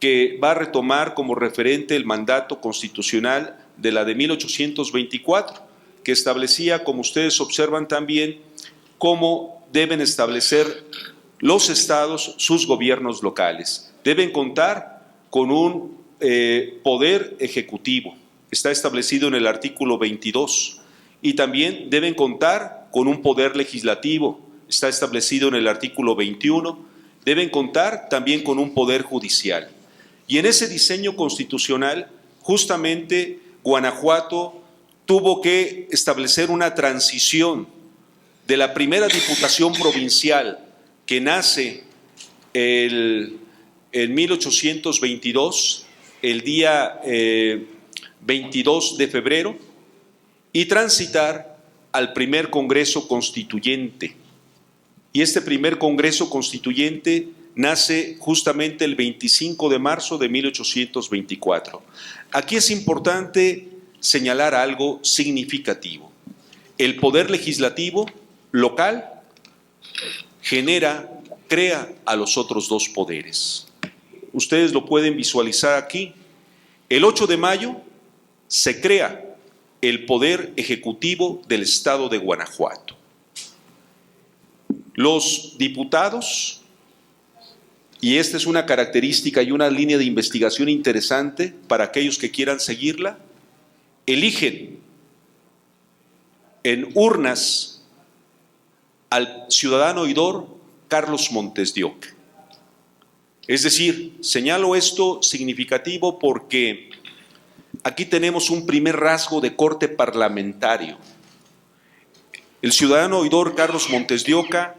que va a retomar como referente el mandato constitucional de la de 1824, que establecía, como ustedes observan también, cómo deben establecer los estados sus gobiernos locales. Deben contar con un poder ejecutivo, está establecido en el artículo 22, y también deben contar con un poder legislativo, está establecido en el artículo 21, deben contar también con un poder judicial. Y en ese diseño constitucional, justamente Guanajuato tuvo que establecer una transición de la primera diputación provincial que nace en 1822, el día 22 de febrero, y transitar al primer Congreso Constituyente. Y este primer Congreso Constituyente nace justamente el 25 de marzo de 1824. Aquí es importante señalar algo significativo. El poder legislativo local crea a los otros dos poderes. Ustedes lo pueden visualizar aquí. El 8 de mayo se crea el poder ejecutivo del estado de Guanajuato. Los diputados, y esta es una característica y una línea de investigación interesante para aquellos que quieran seguirla, eligen en urnas al ciudadano oidor Carlos Montes de Oca. Es decir, señalo esto significativo porque aquí tenemos un primer rasgo de corte parlamentario. El ciudadano oidor Carlos Montes de Oca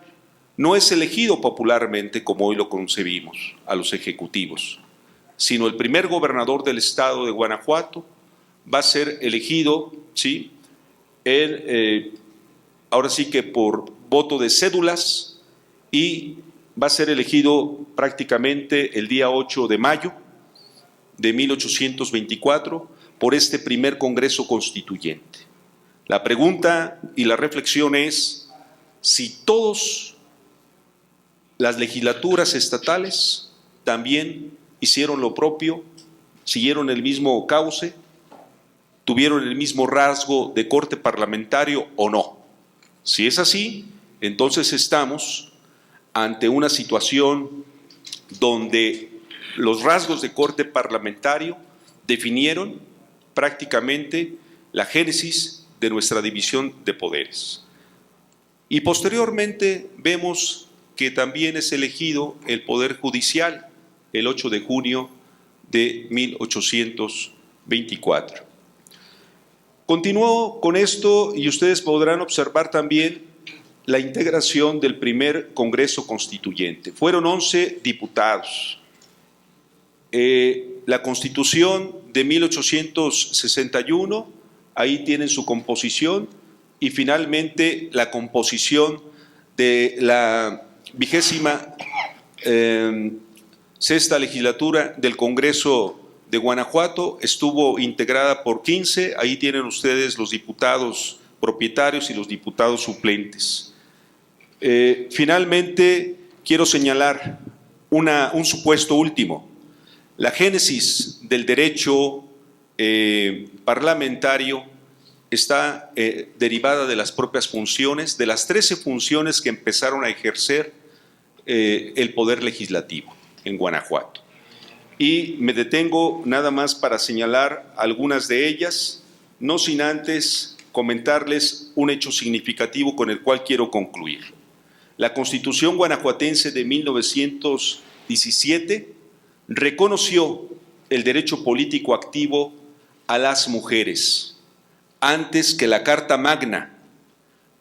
no es elegido popularmente como hoy lo concebimos a los ejecutivos, sino el primer gobernador del estado de Guanajuato va a ser elegido, ¿sí? Ahora sí que por voto de cédulas, y va a ser elegido prácticamente el día 8 de mayo de 1824 por este primer Congreso Constituyente. La pregunta y la reflexión es si todas las legislaturas estatales también hicieron lo propio, siguieron el mismo cauce, tuvieron el mismo rasgo de corte parlamentario o no. Si es así, entonces estamos ante una situación donde los rasgos de corte parlamentario definieron prácticamente la génesis de nuestra división de poderes. Y posteriormente vemos que también es elegido el Poder Judicial el 8 de junio de 1824. Continuó con esto y ustedes podrán observar también la integración del primer Congreso Constituyente. Fueron 11 diputados. La Constitución de 1861, ahí tienen su composición, y finalmente la composición de la 26ª legislatura del Congreso de Guanajuato estuvo integrada por 15, ahí tienen ustedes los diputados propietarios y los diputados suplentes. Finalmente, quiero señalar un supuesto último. La génesis del derecho parlamentario está derivada de las propias funciones, de las 13 funciones que empezaron a ejercer el Poder Legislativo en Guanajuato. Y me detengo nada más para señalar algunas de ellas, no sin antes comentarles un hecho significativo con el cual quiero concluir. La Constitución guanajuatense de 1917 reconoció el derecho político activo a las mujeres, antes que la Carta Magna,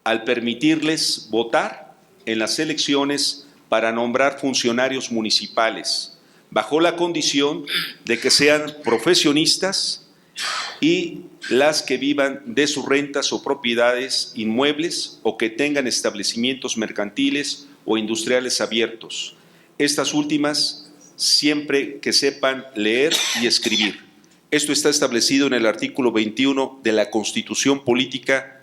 al permitirles votar en las elecciones para nombrar funcionarios municipales, bajo la condición de que sean profesionistas y las que vivan de sus rentas o propiedades inmuebles o que tengan establecimientos mercantiles o industriales abiertos. Estas últimas siempre que sepan leer y escribir. Esto está establecido en el artículo 21 de la Constitución Política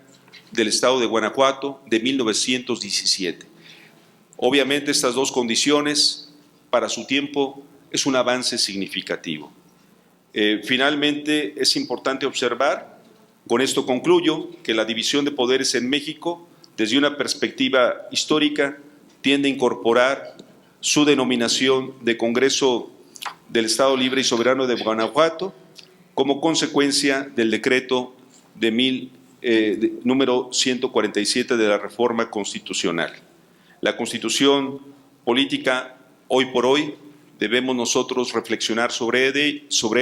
del Estado de Guanajuato de 1917. Obviamente estas dos condiciones para su tiempo es un avance significativo. Finalmente es importante observar, con esto concluyo, que la división de poderes en México, desde una perspectiva histórica, tiende a incorporar su denominación de Congreso del Estado Libre y Soberano de Guanajuato como consecuencia del decreto número 147 de la Reforma Constitucional. La Constitución política, hoy por hoy, debemos nosotros reflexionar sobre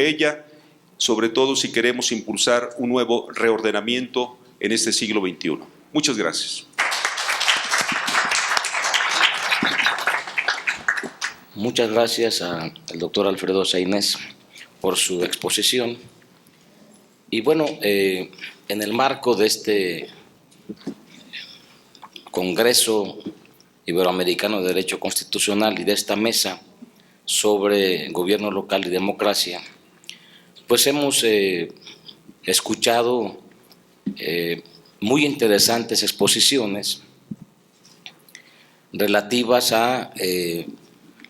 ella, sobre todo si queremos impulsar un nuevo reordenamiento en este siglo XXI. Muchas gracias. Muchas gracias al doctor Alfredo Sainés por su exposición. Y bueno, en el marco de este Congreso Iberoamericano de Derecho Constitucional y de esta mesa sobre gobierno local y democracia, pues hemos escuchado muy interesantes exposiciones relativas a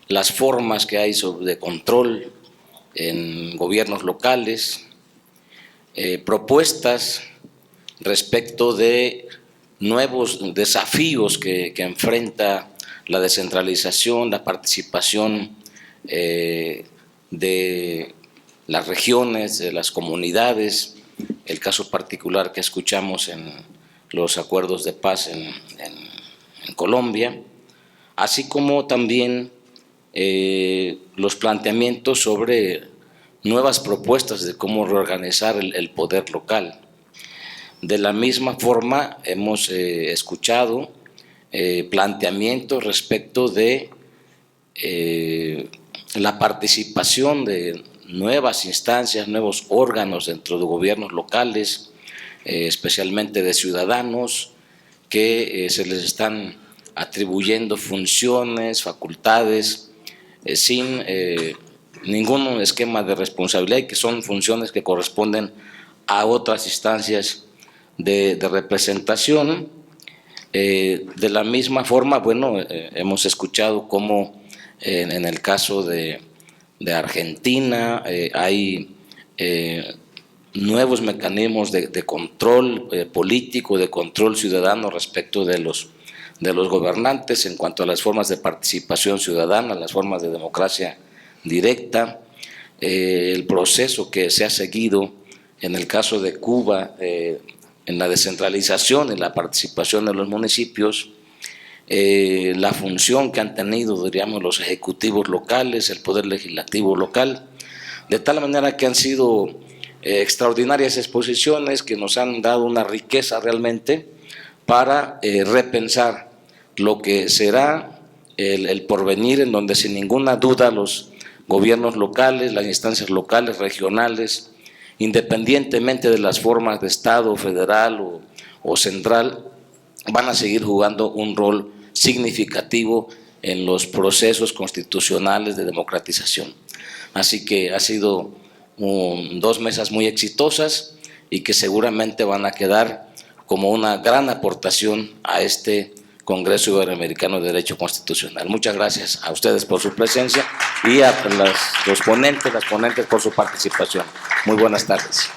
las formas que hay de control en gobiernos locales, propuestas respecto de nuevos desafíos que enfrenta la descentralización, la participación de las regiones, de las comunidades, el caso particular que escuchamos en los acuerdos de paz en Colombia, así como también los planteamientos sobre nuevas propuestas de cómo reorganizar el poder local. De la misma forma, hemos escuchado planteamientos respecto de la participación de nuevas instancias, nuevos órganos dentro de gobiernos locales, especialmente de ciudadanos, que se les están atribuyendo funciones, facultades, sin ningún esquema de responsabilidad, y que son funciones que corresponden a otras instancias de representación. De la misma forma, bueno, hemos escuchado cómo en el caso de Argentina hay nuevos mecanismos de control político, de control ciudadano respecto de los gobernantes en cuanto a las formas de participación ciudadana, las formas de democracia directa, el proceso que se ha seguido en el caso de Cuba en la descentralización y la participación de los municipios, la función que han tenido, diríamos, los ejecutivos locales, el poder legislativo local, de tal manera que han sido extraordinarias exposiciones que nos han dado una riqueza realmente para repensar lo que será el porvenir, en donde sin ninguna duda los gobiernos locales, las instancias locales, regionales, independientemente de las formas de Estado, federal o central, van a seguir jugando un rol significativo en los procesos constitucionales de democratización. Así que ha sido 2 mesas muy exitosas y que seguramente van a quedar como una gran aportación a este Congreso Iberoamericano de Derecho Constitucional. Muchas gracias a ustedes por su presencia y a los ponentes, las ponentes por su participación. Muy buenas tardes.